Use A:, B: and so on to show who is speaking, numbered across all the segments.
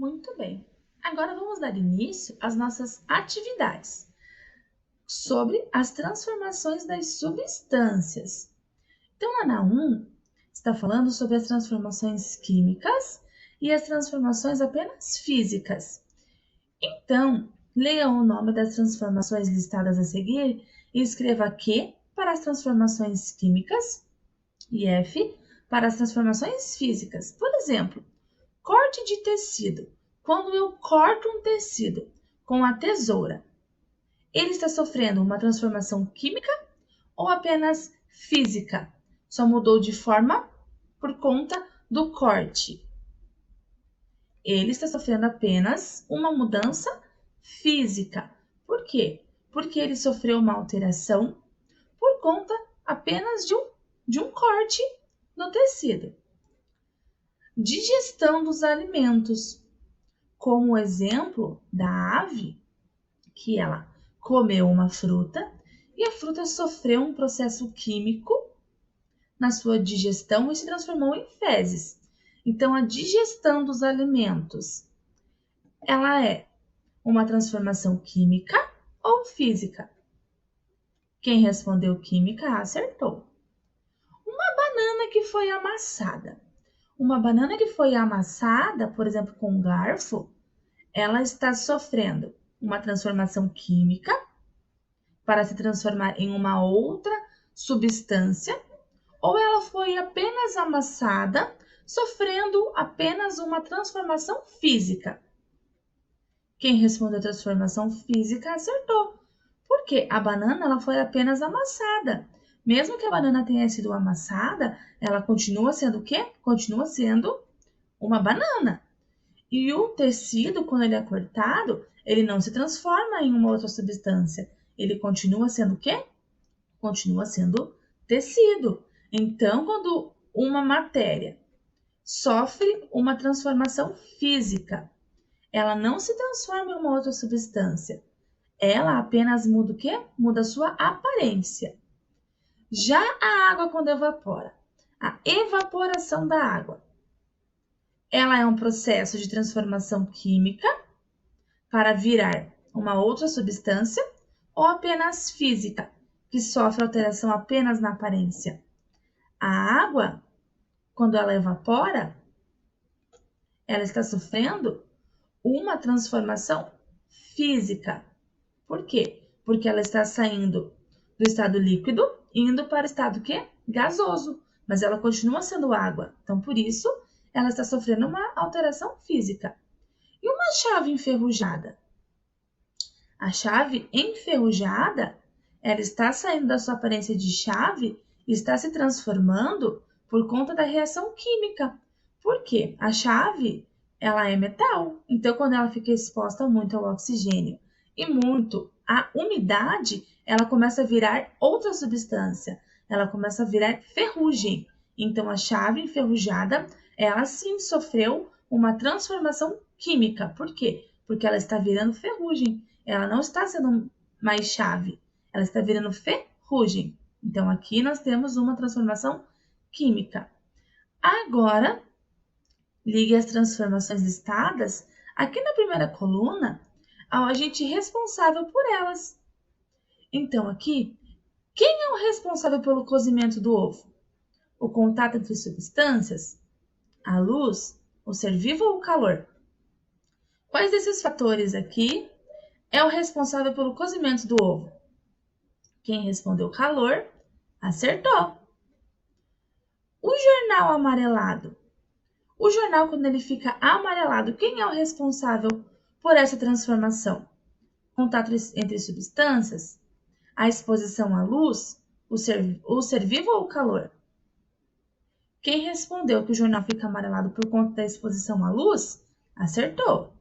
A: Muito bem. Agora vamos dar início às nossas atividades sobre as transformações das substâncias. Então, Ana 1 está falando sobre as transformações químicas e as transformações apenas físicas. Então, leia o nome das transformações listadas a seguir e escreva Q para as transformações químicas e F para as transformações físicas. Por exemplo, corte de tecido. Quando eu corto um tecido com a tesoura, ele está sofrendo uma transformação química ou apenas física? Só mudou de forma por conta do corte. Ele está sofrendo apenas uma mudança física. Por quê? Porque ele sofreu uma alteração por conta apenas de um corte no tecido. Digestão dos alimentos. Como exemplo da ave, que ela comeu uma fruta e a fruta sofreu um processo químico na sua digestão e se transformou em fezes. Então, a digestão dos alimentos, ela é uma transformação química ou física? Quem respondeu química acertou. Uma banana que foi amassada. Uma banana que foi amassada, por exemplo, com um garfo, ela está sofrendo uma transformação química para se transformar em uma outra substância, ou ela foi apenas amassada, sofrendo apenas uma transformação física. Quem respondeu transformação física acertou, porque a banana ela foi apenas amassada. Mesmo que a banana tenha sido amassada, ela continua sendo o quê? Continua sendo uma banana. E o tecido, quando ele é cortado, ele não se transforma em uma outra substância. Ele continua sendo o quê? Continua sendo tecido. Então, quando uma matéria sofre uma transformação física, ela não se transforma em uma outra substância. Ela apenas muda o quê? Muda a sua aparência. Já a água, quando evapora, a evaporação da água, ela é um processo de transformação química para virar uma outra substância ou apenas física, que sofre alteração apenas na aparência? A água, quando ela evapora, ela está sofrendo uma transformação física. Por quê? Porque ela está saindo do estado líquido e indo para o estado quê? Gasoso, mas ela continua sendo água. Então, por isso, ela está sofrendo uma alteração física. E uma chave enferrujada? A chave enferrujada, ela está saindo da sua aparência de chave e está se transformando por conta da reação química. Por quê? A chave, ela é metal. Então, quando ela fica exposta muito ao oxigênio e muito à umidade, ela começa a virar outra substância. Ela começa a virar ferrugem. Então, a chave enferrujada, ela sim sofreu uma transformação química. Por quê? Porque ela está virando ferrugem. Ela não está sendo mais chave. Ela está virando ferrugem. Então, aqui nós temos uma transformação química. Agora, ligue as transformações listadas aqui na primeira coluna ao agente responsável por elas. Então, aqui, quem é o responsável pelo cozimento do ovo? O contato entre substâncias? A luz? O ser vivo ou o calor? Quais desses fatores aqui é o responsável pelo cozimento do ovo? Quem respondeu calor, acertou. O jornal amarelado. O jornal, quando ele fica amarelado, quem é o responsável por essa transformação? Contato entre substâncias? A exposição à luz? O ser vivo ou o calor? Quem respondeu que o jornal fica amarelado por conta da exposição à luz, acertou.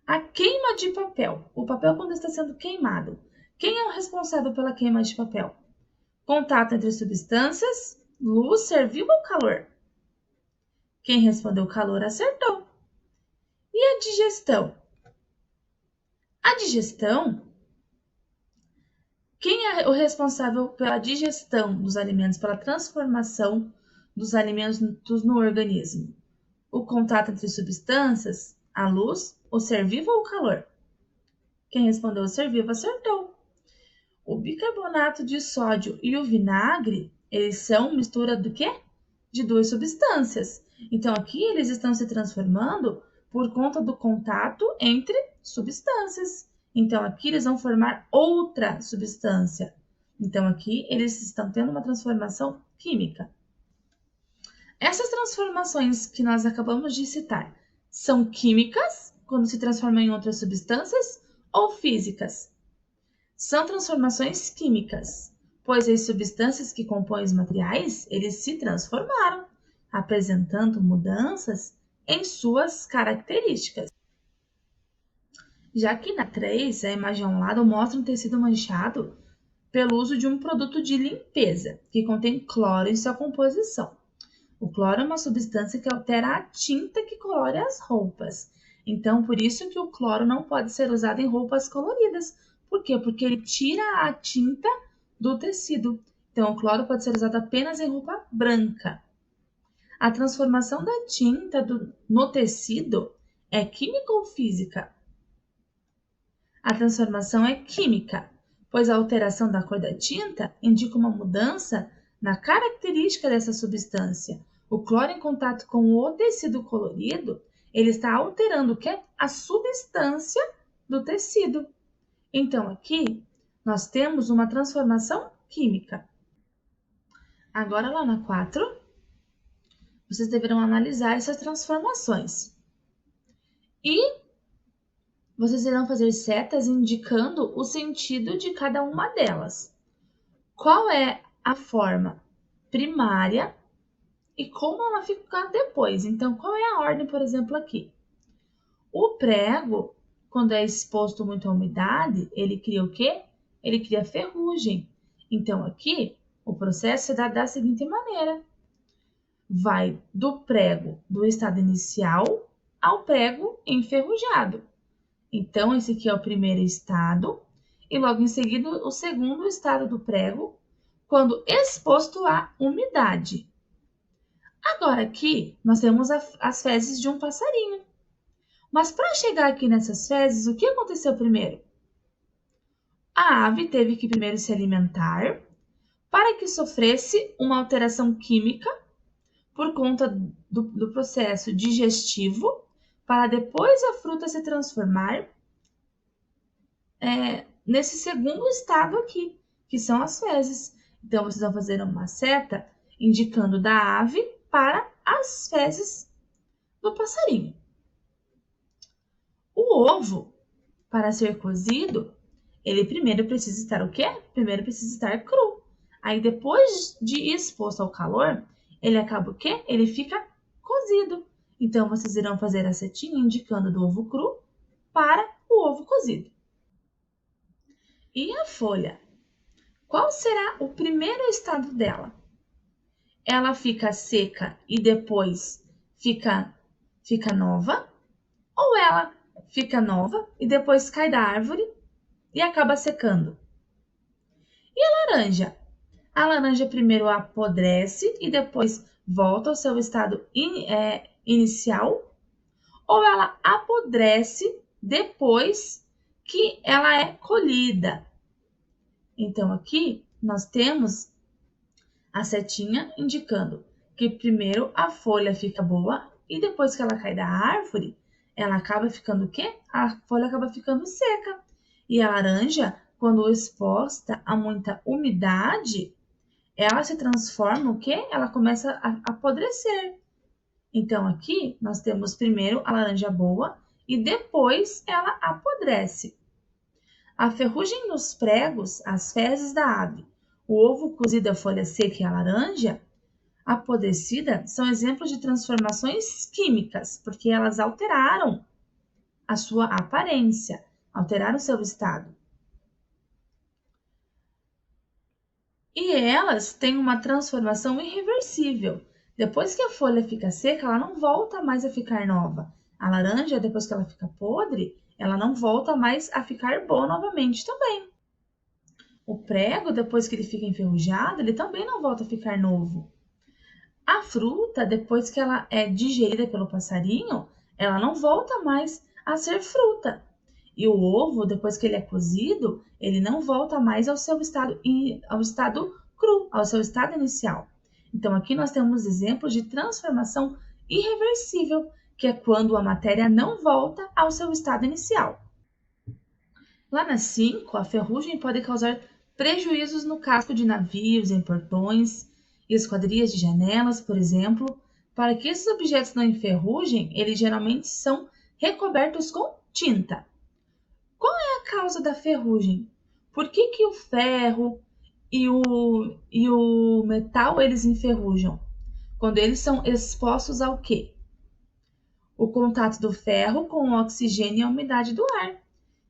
A: A queima de papel. O papel, quando está sendo queimado, quem é o responsável pela queima de papel? Contato entre substâncias, luz, ser vivo ou calor? Quem respondeu calor acertou. E a digestão? A digestão, quem é o responsável pela digestão dos alimentos, pela transformação dos alimentos no organismo? O contato entre substâncias, A luz, o ser vivo ou o calor? Quem respondeu o ser vivo acertou. O bicarbonato de sódio e o vinagre, eles são mistura do quê? De duas substâncias. Então, aqui eles estão se transformando por conta do contato entre substâncias. Então, aqui eles vão formar outra substância. Então, aqui eles estão tendo uma transformação química. Essas transformações que nós acabamos de citar são químicas, quando se transformam em outras substâncias, ou físicas? São transformações químicas, pois as substâncias que compõem os materiais, eles se transformaram, apresentando mudanças em suas características. Já aqui na 3, a imagem ao lado mostra um tecido manchado pelo uso de um produto de limpeza, que contém cloro em sua composição. O cloro é uma substância que altera a tinta que colore as roupas. Então, por isso que o cloro não pode ser usado em roupas coloridas. Por quê? Porque ele tira a tinta do tecido. Então, o cloro pode ser usado apenas em roupa branca. A transformação da tinta no tecido é química ou física? A transformação é química, pois a alteração da cor da tinta indica uma mudança na característica dessa substância. O cloro em contato com o tecido colorido, ele está alterando o que? A substância do tecido. Então, aqui, nós temos uma transformação química. Agora, lá na 4, vocês deverão analisar essas transformações. E vocês irão fazer setas indicando o sentido de cada uma delas. Qual é a forma primária e como ela fica depois? Então, qual é a ordem, por exemplo, aqui? O prego, quando é exposto muito à umidade, ele cria o quê? Ele cria ferrugem. Então, aqui, o processo se dá da seguinte maneira. Vai do prego do estado inicial ao prego enferrujado. Então, esse aqui é o primeiro estado e logo em seguida o segundo estado do prego, quando exposto à umidade. Agora aqui nós temos as fezes de um passarinho. Mas para chegar aqui nessas fezes, o que aconteceu primeiro? A ave teve que primeiro se alimentar para que sofresse uma alteração química por conta do processo digestivo, para depois a fruta se transformar nesse segundo estado aqui, que são as fezes. Então, vocês vão fazer uma seta indicando da ave para as fezes do passarinho. O ovo, para ser cozido, ele primeiro precisa estar o quê? Primeiro precisa estar cru. Aí, depois de ir exposto ao calor, ele acaba o quê? Ele fica cozido. Então, vocês irão fazer a setinha indicando do ovo cru para o ovo cozido. E a folha? Qual será o primeiro estado dela? Ela fica seca e depois fica nova? Ou ela fica nova e depois cai da árvore e acaba secando? E a laranja? A laranja primeiro apodrece e depois volta ao seu estado inicial? Ou ela apodrece depois que ela é colhida? Então, aqui nós temos a setinha indicando que primeiro a folha fica boa e depois que ela cai da árvore, ela acaba ficando o quê? A folha acaba ficando seca. E a laranja, quando exposta a muita umidade, ela se transforma o quê? Ela começa a apodrecer. Então, aqui nós temos primeiro a laranja boa e depois ela apodrece. A ferrugem nos pregos, as fezes da ave, o ovo cozido, a folha seca e a laranja apodrecida são exemplos de transformações químicas, porque elas alteraram a sua aparência, alteraram o seu estado. E elas têm uma transformação irreversível. Depois que a folha fica seca, ela não volta mais a ficar nova. A laranja, depois que ela fica podre, ela não volta mais a ficar boa novamente também. O prego, depois que ele fica enferrujado, ele também não volta a ficar novo. A fruta, depois que ela é digerida pelo passarinho, ela não volta mais a ser fruta. E o ovo, depois que ele é cozido, ele não volta mais ao seu estado cru, ao seu estado inicial. Então, aqui nós temos exemplos de transformação irreversível, que é quando a matéria não volta ao seu estado inicial. Lá na 5, a ferrugem pode causar prejuízos no casco de navios, em portões e esquadrias de janelas, por exemplo. Para que esses objetos não enferrujem, eles geralmente são recobertos com tinta. Qual é a causa da ferrugem? Por que o ferro e o metal eles enferrujam? Quando eles são expostos ao quê? O contato do ferro com o oxigênio e a umidade do ar.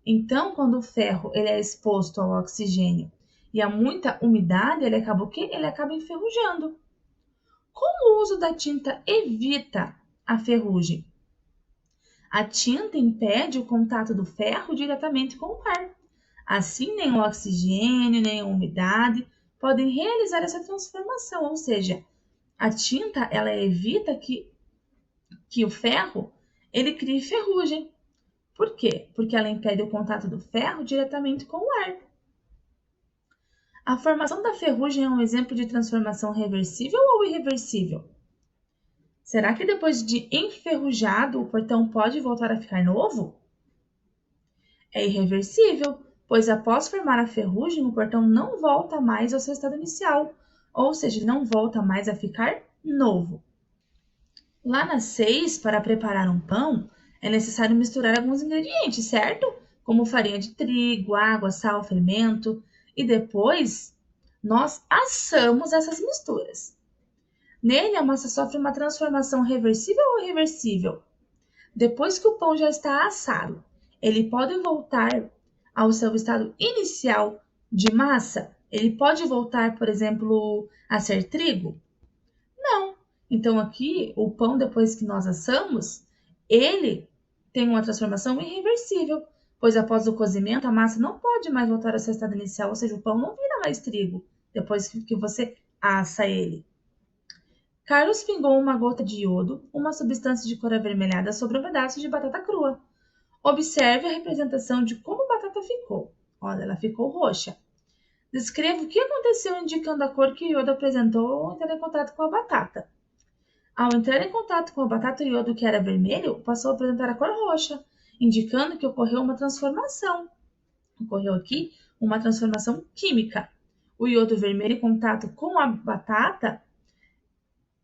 A: Então, quando o ferro ele é exposto ao oxigênio e a muita umidade, ele acaba o quê? Ele acaba enferrujando. Como o uso da tinta evita a ferrugem? A tinta impede o contato do ferro diretamente com o ar. Assim, nem o oxigênio, nem a umidade podem realizar essa transformação, ou seja, a tinta ela evita que o ferro ele crie ferrugem. Por quê? Porque ela impede o contato do ferro diretamente com o ar. A formação da ferrugem é um exemplo de transformação reversível ou irreversível? Será que depois de enferrujado o portão pode voltar a ficar novo? É irreversível, pois após formar a ferrugem, o portão não volta mais ao seu estado inicial, ou seja, não volta mais a ficar novo. Lá na 6, para preparar um pão, é necessário misturar alguns ingredientes, certo? Como farinha de trigo, água, sal, fermento, e depois nós assamos essas misturas. Nele, a massa sofre uma transformação reversível ou irreversível? Depois que o pão já está assado, ele pode voltar ao seu estado inicial de massa? Ele pode voltar, por exemplo, a ser trigo? Não. Então, aqui, o pão, depois que nós assamos, ele tem uma transformação irreversível, pois após o cozimento, a massa não pode mais voltar ao seu estado inicial, ou seja, o pão não vira mais trigo depois que você assa ele. Carlos pingou uma gota de iodo, uma substância de cor avermelhada, sobre um pedaço de batata crua. Observe a representação de como a batata ficou. Olha, ela ficou roxa. Descreva o que aconteceu indicando a cor que o iodo apresentou ao entrar em contato com a batata. Ao entrar em contato com a batata, o iodo que era vermelho passou a apresentar a cor roxa, indicando que ocorreu uma transformação. Ocorreu aqui uma transformação química. O iodo vermelho em contato com a batata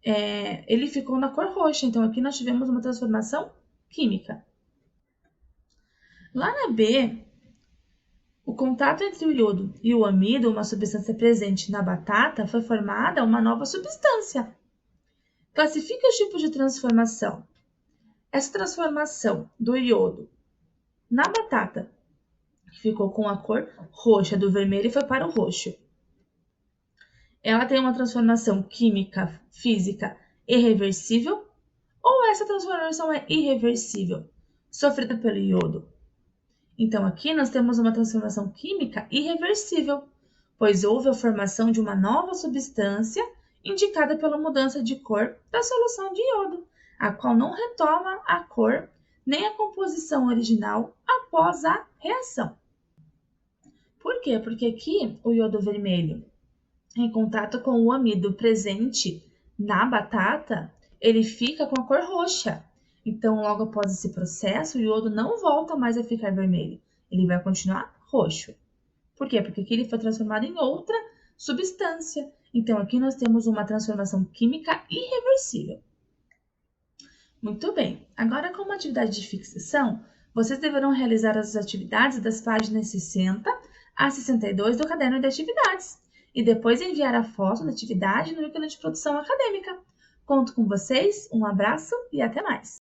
A: ele ficou na cor roxa. Então, aqui nós tivemos uma transformação química. Lá na B, o contato entre o iodo e o amido, uma substância presente na batata, foi formada uma nova substância. Classifique os tipos de transformação. Essa transformação do iodo na batata, que ficou com a cor roxa do vermelho e foi para o roxo, ela tem uma transformação química, física irreversível, ou essa transformação é irreversível, sofrida pelo iodo? Então, aqui nós temos uma transformação química irreversível, pois houve a formação de uma nova substância indicada pela mudança de cor da solução de iodo, a qual não retoma a cor nem a composição original após a reação. Por quê? Porque aqui o iodo vermelho, em contato com o amido presente na batata, ele fica com a cor roxa. Então, logo após esse processo, o iodo não volta mais a ficar vermelho. Ele vai continuar roxo. Por quê? Porque aqui ele foi transformado em outra substância. Então, aqui nós temos uma transformação química irreversível. Muito bem. Agora, como atividade de fixação, vocês deverão realizar as atividades das páginas 60 a 62 do caderno de atividades e depois enviar a foto da atividade no ícone de produção acadêmica. Conto com vocês, um abraço e até mais!